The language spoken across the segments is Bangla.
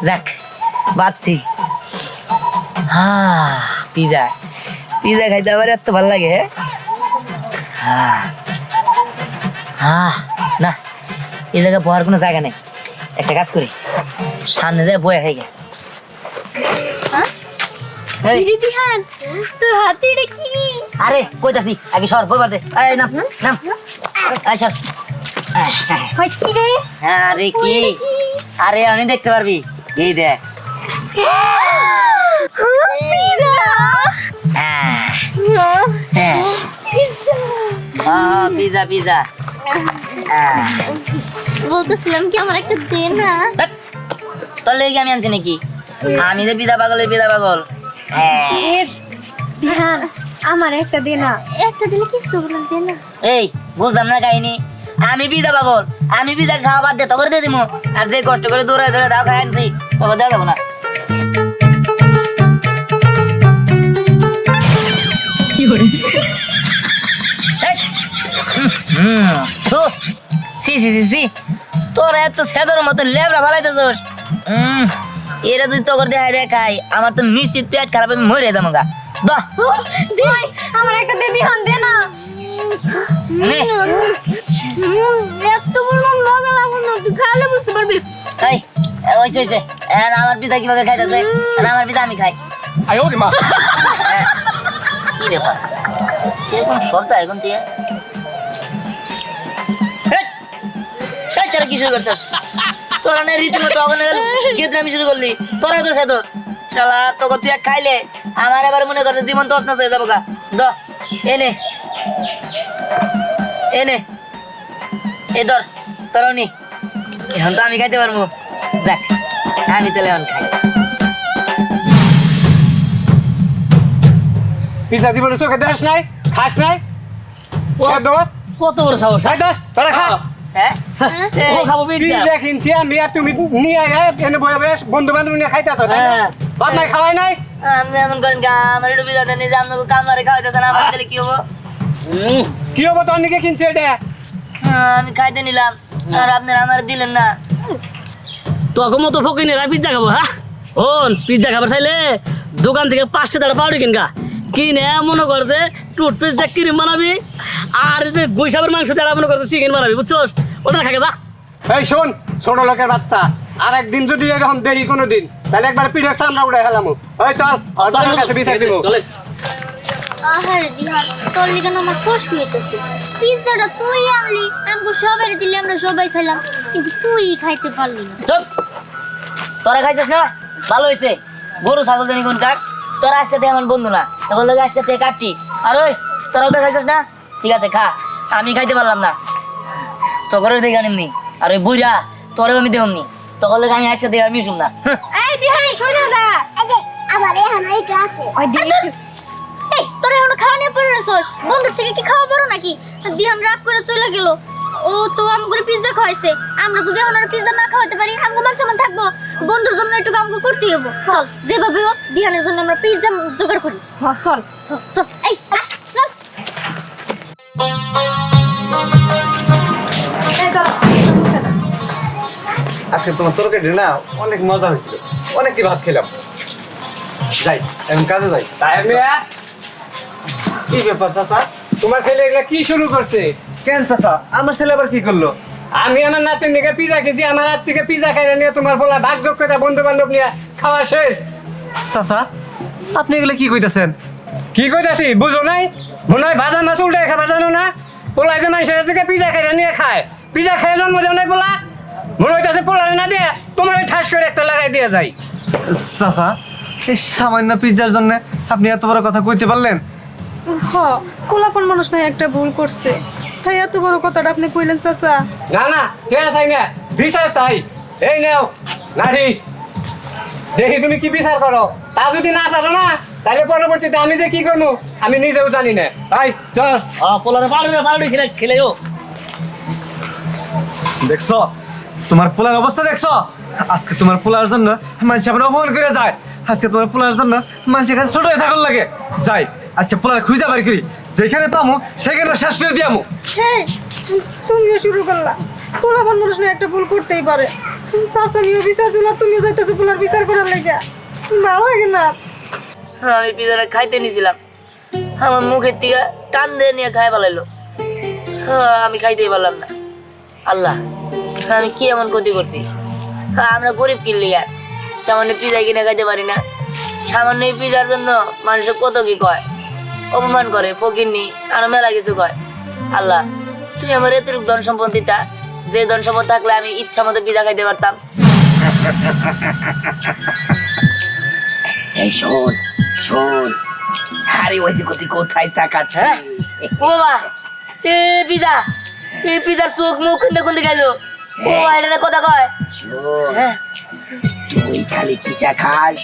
যাক বাচ্চি পিজা পিজা খাইতে আবার এত ভালো লাগে না এই জায়গায় বহার কোনো জায়গা নেই একটা কাজ করি সামনে যায় বয়ে খাই গে তোর হাতে এটা কি আরে কইতাছি আগে সর বইবার দে এই নাম নাম এই সর কি রে আরে কি আরে আমি দেখতে পারবি এই দেখ পিজা পিজা বলতেছিলাম কি আমার একটা দে না তোর লেগে আমি আনছি নাকি আমি যে পিজা পাগলের পিজা পাগল আমার একটা দে না একটা দিলে কি সুবল দে না এই বুঝলাম না কাহিনী আমি পিজা পাগল আমি পিজা খাওয়া বাদ দে তো করে দিয়ে দিব আর যে কষ্ট করে দৌড়ে দৌড়ে দাও খাই আনছি তোকে দেওয়া যাবো না তোর এত সেদর মতো লেবরা ভালাইতেছস এরা যদি তোর দেখায় দেখাই আমার তো নিশ্চিত পেট খারাপ আমি মরে যাবো গা আমার একটা দিদি হন দে না এত বড় মজা লাগলো না তুই খালে বুঝতে পারবি এই ওইছে ওইছে আমার পিতা কিভাবে খাইতেছে আমার পিতা আমি খাই আয়ো রে মা কি ব্যাপার এরকম শব্দ এখন তুই তোরা কি শুরু করছিস তোরা না রীতিমতো ওখানে গেদরা আমি শুরু করলি তোরা তো সে তোর শালা তোকে তুই খাইলে আমার এবার মনে করছে জীবন তো না যাবো গা দ এনে এনে এ ধর তোরাও নি এখন তো আমি খাইতে পারবো দেখ আমি তাহলে এখন খাই পিজা জীবনে চোখে দেখ নাই খাস নাই কত বড় সাহস তোরা খা হ্যাঁ ও খাবো পিজ্জা পিজা কিনছি আমি আর তুমি নিয়ে আয় এনে বয়ে বয়ে বন্ধু বান্ধব নিয়ে খাইতে তাই না ভাত নাই খাওয়াই নাই আমি এমন করেন আমার একটু বিজাতে নিয়ে যে আপনাকে কামড়ে খাওয়াইতেছে না আমার তাহলে কি হবো কি হবো তোর নিকে কিনছি এটা আমি খাইতে নিলাম আর আপনারা আমার দিলেন না তখন মতো ফকিনেরা পিজ্জা খাবো হ্যাঁ পিজ্জা খাবার চাইলে দোকান থেকে 5টা টাকা পাউডার কিনগা কিনে মনে করতে টুথপেস্ট দিয়ে ক্রিম বানাবি আর যে গৈসাবের মাংস দিয়ে মনে করতে চিকেন বানাবি বুঝছোস ওটা খাকে যা এই শোন ছোট লোকের বাচ্চা আর একদিন যদি এরকম দেরি কোনো দিন তাহলে একবার পিঠের চামড়া উড়ে খেলাম ওই চল তোর কাছে বিচার দিব আহারে দিহান তোর লিগে না আমার কষ্ট হইতেছে পিজ্জাটা তুই আনলি আমাকে সবাই দিলি আমরা সবাই খেলাম কিন্তু তুই খাইতে পারলি না চল তোরা খাইছিস না ভালো হয়েছে গরু ছাগল জানি কোন কাট তোরা আজকে থেকে আমার বন্ধু না তখন লোক আজকে থেকে কাটটি আর ওই তোরাও তো খাইছিস না ঠিক আছে খা আমি খাইতে পারলাম না তোর দেখে আনিমনি আর ওই বুড়া তোরেও আমি দেবনি তখন লোক আমি আজকে থেকে আমি শুন না এই দিহান শুনে যা আমার এখন এইটা আছে এই তোরা এখন খাওয়া নিয়ে পড়ে রসস বন্ধুর থেকে কি খাওয়া পারো নাকি দিহান রাগ করে চলে গেল ও তো আমগুলো পিজ্জা খাওয়াইছে আমরা যদি এখন আর পিজ্জা না খাওয়াতে পারি আমগো মান সমান থাকবো বন্ধুর জন্য একটু কাম করতে হইব চল যেভাবে হোক দিহানের জন্য আমরা পিজ্জা জোগাড় করি হ্যাঁ চল চল এই চল আজকে তোমার তরকারি না অনেক মজা হয়েছিল অনেক কি ভাত খেলাম যাই এখন কাজে যাই কি ব্যাপার চাচা তোমার ছেলে এগুলা কি শুরু করছে কেন চাচা আমার ছেলে আবার কি করলো আমি আমার নাতির দিকে পিজা কিনছি আমার হাত থেকে পিজা খাইলে নিয়ে তোমার বলা ভাগ যোগ করে বন্ধু বান্ধব নিয়ে খাওয়া শেষ চাচা আপনি এগুলো কি কইতেছেন কি কইতাছি বুঝো নাই মনে হয় ভাজা মাছ উল্টে খাবার জানো না পোলা যে মানুষের থেকে পিজা খাইলে নিয়ে খায় পিজা খেয়ে জন্ম দেও নাই পোলা মনে হইতাছে পোলা না দিয়ে তোমার ঠাস করে একটা লাগাই দিয়ে যায় চাচা এই সামান্য পিজ্জার জন্য আপনি এত বড় কথা কইতে পারলেন কোলাপন মানুষ নাই একটা ভুল করছে তাই এত বড় কথাটা আপনি কইলেন চাচা না না কে চাই না বিচার চাই এই নাও নারী দেখি তুমি কি বিচার করো তা যদি না পারো না তাহলে পরবর্তীতে আমি যে কি করবো আমি নিজেও জানি না ভাই চল পোলারে পাউডার খেলে খেলেও দেখছো তোমার পোলার অবস্থা দেখছো? আজকে তোমার পোলার জন্য মানুষ আমার অপমান করে যায়। আজকে তোমার পোলার জন্য মানুষের কাছে ছোট হয়ে থাকার লাগে। যাই আজকে পোলার খুঁজে বাড়ি করি, যেখানে পামো সেখানে শেষ করে দিয়ামো। এই তুমিও শুরু করলা। পোলাপান মানুষ না একটা ভুল করতেই পারে। শাশুড়িও বিচার দিল আর তুমিও যাইতেছো পোলার বিচার করার লাগে। ভালো লাগে না। আমি পিজাটা খাইতে নিছিলাম, আমার মুখের থেকে টান দিয়ে নিয়ে খাই ফেলাইলো। আমি খাইতেই পারলাম না। আল্লাহ, আমি কি এমন ক্ষতি করছি? আমরা গরিব কিনলি আর সামান্য পিজা কিনে খাইতে পারি না। সামান্য এই পিজার জন্য মানুষের কত কি কয়, অপমান করে, ফকিরনি, আরো মেলা কিছু কয়। আল্লাহ, তুমি আমার এতটুকু ধন সম্পদ দিতা, যে ধন সম্পদ থাকলে আমি ইচ্ছা মতো পিজা খাইতে পারতাম। এই শোন শোন, আরে ওই দিক ওদিক কোথায় তাকাচ্ছিস? হ্যাঁ ও বাবা, এ পিজা, এই পিজার চোখ মুখ কোনটা কোনটা গেল? ও এটা কথা কয়। শোন, হ্যাঁ তুই খালি পিজা খাস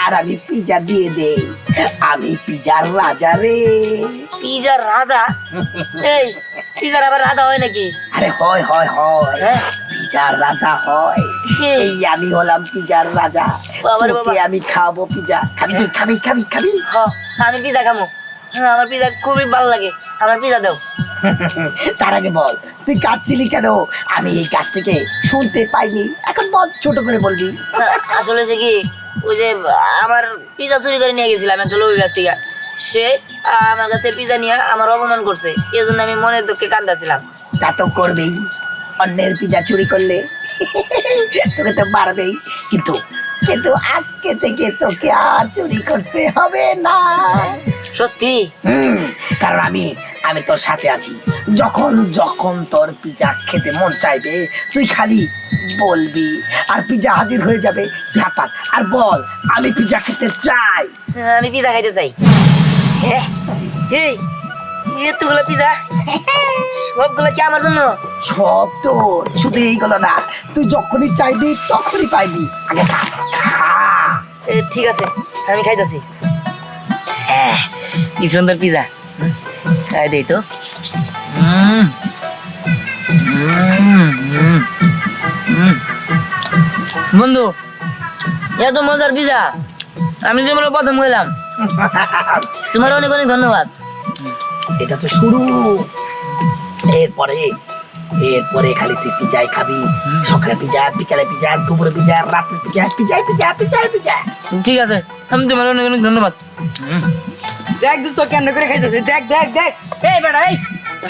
আর আমি পিজা দিয়ে দেই। আমি পিজার রাজা রে। পিজার রাজা? এই পিজার আবার রাজা হয় নাকি? আরে হয় হয় হয়, হ্যাঁ? পিজার রাজা হয়। এই আমি হলাম পিজার রাজা। বাবারে বাবা। তোকে আমি খাবো পিজা। খাবি তুই? খাবি খাবি খাবি? হ্যাঁ আমি পিজা খামো। হ্যাঁ আমার পিজা খুবই ভালো লাগে, আমার পিজা দাও। তার আগে বল, তুই কাঁদছিলি কেন? আমি এই কাছ থেকে শুনতে পাইনি। এখন বল, ছোট করে বলবি। আসলে সে কি, ওই যে আমার পিজা চুরি করে নিয়ে গেছিলাম একটা লোকের কাছ থেকে। সে আমার কাছে পিজা নিয়ে আমার অপমান করছে, এই জন্য আমি মনের দুঃখে কান্দাছিলাম। তা তো করবেই, অন্যের পিজা চুরি করলে তোকে তো মারবেই। কিন্তু কিন্তু আজকে থেকে তোকে আর চুরি করতে হবে না। সত্যি? কারণ আমি আমি তোর সাথে আছি। যখন যখন তোর পিজা খেতে মন চাইবে তুই খালি বলবি আর পিজা হাজির হয়ে যাবে। হাত পাত আর বল, আমি পিজা খেতে চাই। আমি পিজা খাইতে চাই। এই এতগুলো পিজা, সবগুলো কি আমার জন্য? সব তোর, শুধু এইগুলো না, তুই যখনই চাইবি তখনই পাইবি। আগে খা, খা। ঠিক আছে, আমি খাইতেছি। কি সুন্দর পিজা, খাই দেই তো। বন্ধু, এত মজার পিজা আমি যেমন প্রথম খেলাম। তোমার অনেক অনেক ধন্যবাদ। এটা তো শুরু। এরপরে এরপরে খালি তুই পিজাই খাবি। সকালে পিজা, বিকালে পিজা, দুপুরে পিজা, রাত্রে পিজা, পিজাই পিজা, পিজাই পিজা। ঠিক আছে, আমি তোমার অনেক অনেক ধন্যবাদ। দেখ দোস্ত কেমন করে খাইতেছে, দেখ দেখ দেখ। এই বেটা, এই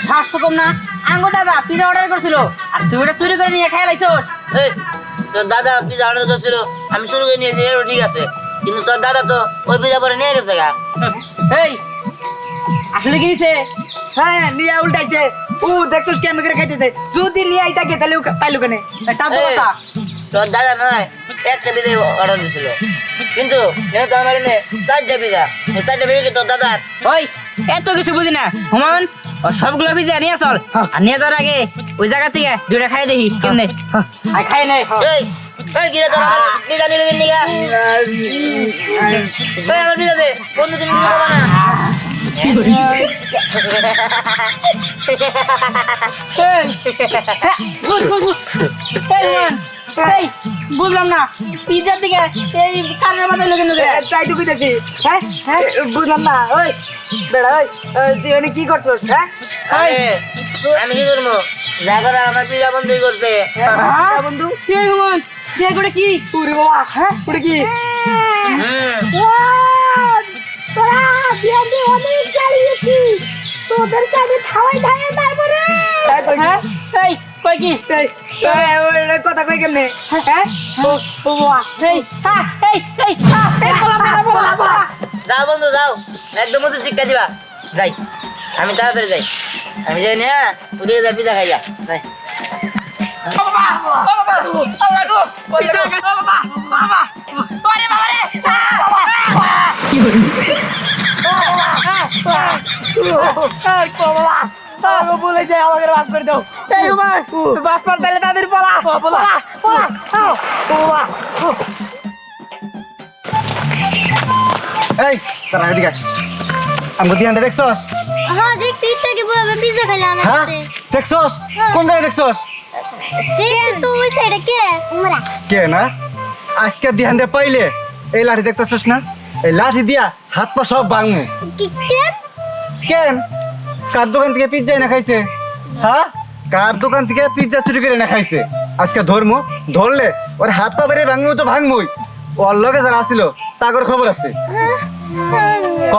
শ্বাস তো কম না। আঙ্গো দাদা পিজা অর্ডার করছিল আর তুই ওটা চুরি করে নিয়ে খাই লাইছস। এই, তোর দাদা পিজা অর্ডার করছিল, আমি শুরু করে নিয়েছি, এরও ঠিক আছে। কিন্তু তোর দাদা তো ওই পিজা পরে নিয়ে গেছে গা। এই আসলে কি হইছে? হ্যাঁ নিয়ে উল্টাইছে। ও দেখছস কেমন করে খাইতেছে। যদি নিয়ে আই থাকে তাহলে পাইলো কেন? তা তো কথা। তোর দাদা নয় একটা পিজা অর্ডার দিছিল, কিন্তু তো আমার এনে 4টা পিজা। 4টা পিজা কি তোর দাদার? ওই এত কিছু বুঝি না, হুমান ও সবগুলো পিজা নিয়ে চল। আর নিয়ে যাওয়ার আগে ওই জায়গা থেকে দুইটা খাই দেখি কেমনে। আর খাই নাই। এই, এই গিরে তোর আমার পিজা নিলে কেন নিগা? এই আমার পিজা দে, বন্ধু তুমি পিজা খাবা না? এই বুঝলাম না, পিজার দিকে এই কানের মাথায় লোকের নজরে তাই তো বুঝতেছি। হ্যাঁ হ্যাঁ বুঝলাম না। ওই বেড়া, ওই তুই এনে কি করছস? হ্যাঁ আমি কি করবো? যা করে আমার পিজা বন্ধই করছে। বন্ধু কে হুমান কে করে কি? ওরে বাবা, হ্যাঁ ওরে কি? তোরা বিয়াতে অনেক জ্বালিয়েছি, তোদেরকে আমি খাওয়াই খাওয়াই মারবো রে। হ্যাঁ এই কই কি? এই ওই কথা কই কেমনে? হ্যাঁ ও বাবা, এই এই এই এই বলা যাও বন্ধু যাও, একদম মতো চিক্কা দিবা। যাই, আমি তাড়াতাড়ি যাই। আমি যাই না, ওদিকে যাই পিজা খাইয়া যাই। বলে যায় আমাকে মাফ করে দাও। এই উমার বাস পাস তাহলে তাদের পলা পলা পলা। এই তারা এদিকে আয়। আমগো দিয়ানটা দেখছস? হ্যাঁ দেখছি, একটু আগে বলবে পিজা খাইলাম আমার হ্যাঁ সাথে। দেখছস? কোন জায়গায় দেখছস? দেখছি তো ওই এটা কে উমরা কে না আজকে দিহানটা পাইলে এই লাঠি দেখতেছিস না এই লাঠি দিয়া হাত পা সব ভাঙমু কি কে কেন কার দোকান থেকে পিজ্জা এনে খাইছে হ্যাঁ কার দোকান থেকে পিজ্জা চুরি করে এনে খাইছে আজকে ধরমু ধরলে ওর হাত পা বেড়ে ভাঙমু তো ভাঙমুই ওর লগে যারা আসছিল তাগর খবর আছে ক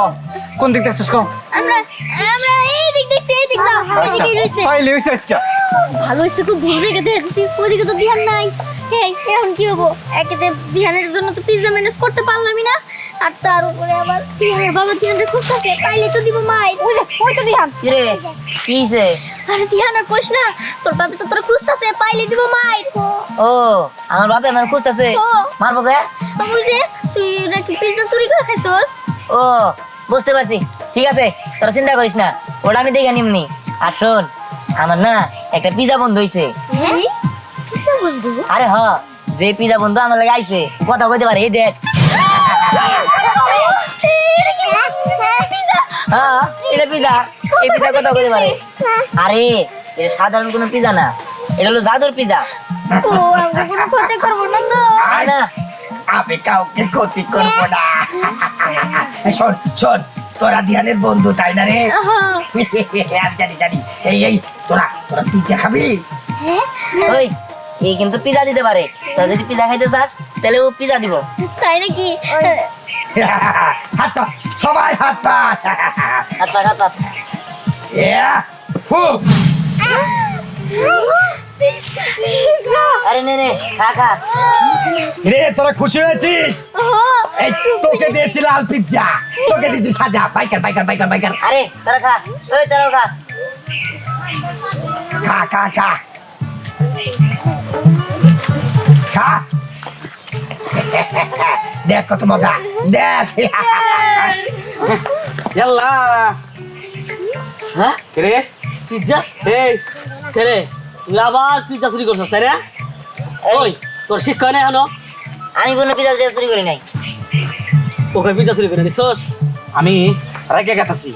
কোন দিক দেখছিস ক আমরা আমরা এই দিক দেখছি এই দিক দাও আচ্ছা এদিকে রইছে পাইলে হইছে আজকে ভালো হইছে খুব ভুল জায়গাতে দেখছি ওদিকে তো ধ্যান নাই এই এখন কি হবো একেতে ধ্যানের জন্য তো পিজ্জা ম্যানেজ করতে পারলামই না আর তার উপরে আবার ধ্যানের বাবা ধ্যানের খুব থাকে পাইলে তো দিব মাই ওই তো ধ্যান কি রে কিছে আরে ধ্যান আর কইস না তোর বাবা তো তোর খুঁজতাছে পাইলে দিব মাই ও আমার বাপে আমার খুঁজতেছে ও। মারবো কে বুঝে তুই নাকি পিজ্জা চুরি করে খাইছস ও বুঝতে পারছি ঠিক আছে তোরা চিন্তা করিস না ওটা আমি দেখে নিমনি আর শোন আমার না একটা পিজা বন্ধু হইছে কি পিজ্জা বন্ধু আরে হ যে পিজা বন্ধু আমার লাগে আইছে কথা কইতে পারে এই দেখ হ্যাঁ এটা পিজা এই পিজা কথা কইতে পারে আরে এটা সাধারণ কোনো পিজা না এটা হলো জাদুর পিজা ও আমরা কোনো ক্ষতি করবো না তো না আমি কাউকে ক্ষতি করবো না শোন শোন তোরা ধ্যানের বন্ধু তাই না রে জানি জানি এই এই তোরা তোরা পিজ্জা খাবি ওই এই কিন্তু পিজা দিতে পারে তোরা যদি পিজা খাইতে চাস তাহলে ও পিজা দিব তাই নাকি হাত পা সবাই হাত পা আচ্ছা আচ্ছা আরে নে নে খা খা রে তোরা খুশি হয়েছিস এই তোকে দিয়েছি লাল পিজ্জা তোকে দিয়েছি সাজা বাইকার বাইকার বাইকার বাইকার আরে তোরা খা ওই তোরাও খা খা খা খা খা দেখ কত মজা দেখ ইয়াল্লা হ্যাঁ রে পিজ্জা এই কে রে তুই আবার পিজ্জা চুরি করছিস তাই না ওই তোর শিক্ষা নেই এখনো আমি কোনো পিজা চুরি করি নাই ওকে পিজ্জা চুরি করে দেখছস আমি রাগে গেতাছি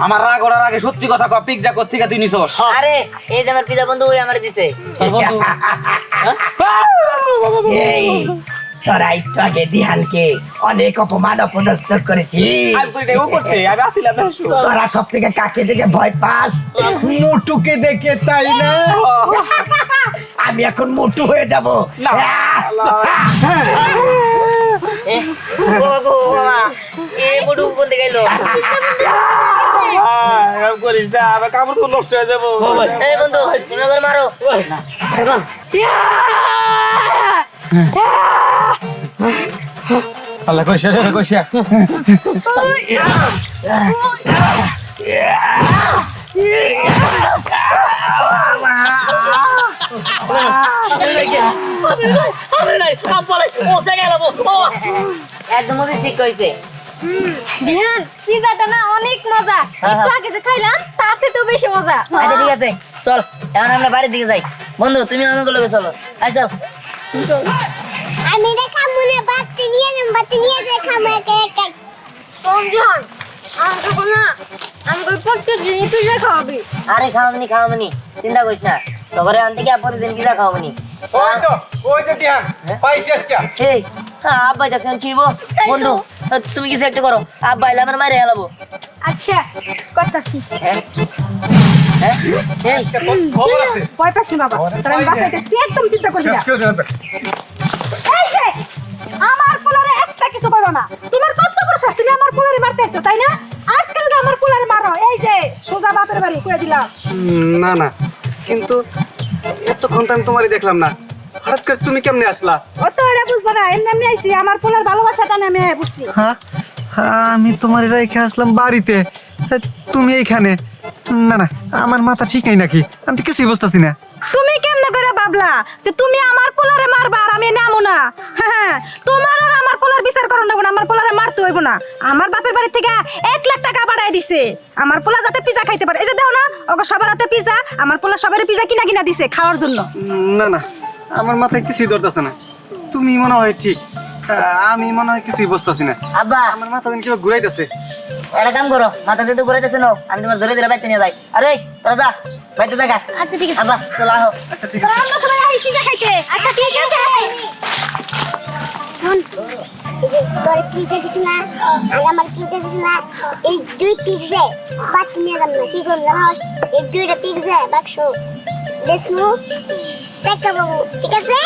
আমার রাগ ওরার আগে সত্যি কথা কও পিজ্জা কোথা থেকে তুই নিছস আরে এই যে আমার পিজা বন্ধু ওই আমার দিছে তোর বন্ধু এই তোরা একটু আগে দিহানকে অনেক অপমান অপদস্থ করেছিস আমি কই ও করছে আমি আসিলাম না তোরা সব থেকে কাকে দেখে ভয় পাস মোটুকে দেখে তাই না আমি এখন মোটু হয়ে যাব এ বাবা গো বাবা এ বড়ু কোন দিকে গেল আমি করিস না আমি কাপড় তো নষ্ট হয়ে যাবো এই বন্ধু তুমি করে মারো আল্লাহ কইছে রে কইছে আরে নাই কাম বলে ও সে গেল ও একদম ওদের ঠিক কইছে ধ্যান পিজ্জাটা না অনেক মজা একটু আগে যে খাইলাম তার থেকেও বেশি মজা আচ্ছা ঠিক আছে চল এখন আমরা বাড়ির দিকে যাই বন্ধু তুমি আমাকে লগে চলো আই চল আমি রে খামুনে বাতি নিয়ে যে খামে একা একাই কোন জন আমাকে না আমাকে প্রত্যেক দিন পিজ্জা খাওয়াবি আরে খাওয়ামনি চিন্তা করিস না তোরে আনতে কি প্রতিদিন পিজা খাওয়ামনি ওই তো ওই যে দিহান পাইছিস আজকে এই আব্বা যাচ্ছে কিবো বন্ধু তুমি কিছু একটা করো আব্বা এলে আমার মারে হেলাবো আচ্ছা করতাছি হ্যাঁ হ্যাঁ এই খবর আছে ভয় পাস না বাবা তাহলে আমি বাসাইতেছি একদম চিন্তা করবি না এই যে আমার পোলারে একটা কিছু করো না তোমার কত বড় সাহস তুমি আমার পোলারে মারতে আসছো তাই না আজকাল তো আমার পোলারে মারো এই যে সোজা বাপের বাড়ি কইয়া দিলাম না না কিন্তু এতক্ষণ তো আমি তোমারই দেখলাম না হঠাৎ করে তুমি কেমনে আসলা ও তো এটা বুঝবা না এমনি এমনি আইছি আমার পোলার ভালোবাসাটা আমি বুঝছি হ্যাঁ আমি তোমার রেখে আসলাম বাড়িতে তুমি এইখানে না না আমার মাথা ঠিকই নাকি আমি তো কিছুই বুঝতেছি না তুমি কেমনে করে ভাবলা যে তুমি আমার পোলারে মারবা আর আমি নামো না হ্যাঁ তোমার আর আমার পোলার বিচার করো না আমার পোলারে মারতে হইব না আমার বাপের বাড়ি থেকে 1 লাখ টাকা বাড়াই দিছে আমার পোলা যাতে পিজা খাইতে পারে এই যে দেখো না ওগো সবার হাতে পিজা আমার পোলা সবারই পিজা কিনা দিছে খাওয়ার জন্য না না আমার মাথায় কিছুই ধরতেছে না তুমি মনে হয় ঠিক আমি মনে হয় কিছুই বুঝতেছি না আব্বা আমার মাথা কিভাবে ঘুরাইতেছে একটা কাম করো মাথা যেহেতু ঘুরাইতেছে না আমি তোমার ধরে ধরে বাইতে নিয়ে যাই আরে তোরা যা বাইতে থাকা আচ্ছা ঠিক আছে আব্বা চলো আহো আচ্ছা ঠিক তোরা আছে আমরা সবাই আইছি পিজা খাইতে আচ্ছা পিজা দিস না আগে আমার পিজা দিস না এই দুই পিজা বাচ্চা নিয়ে যাম না কি করবো জানো এই দুইটা পিজা বাক্স দেসমু দেখা বাবু ঠিক আছে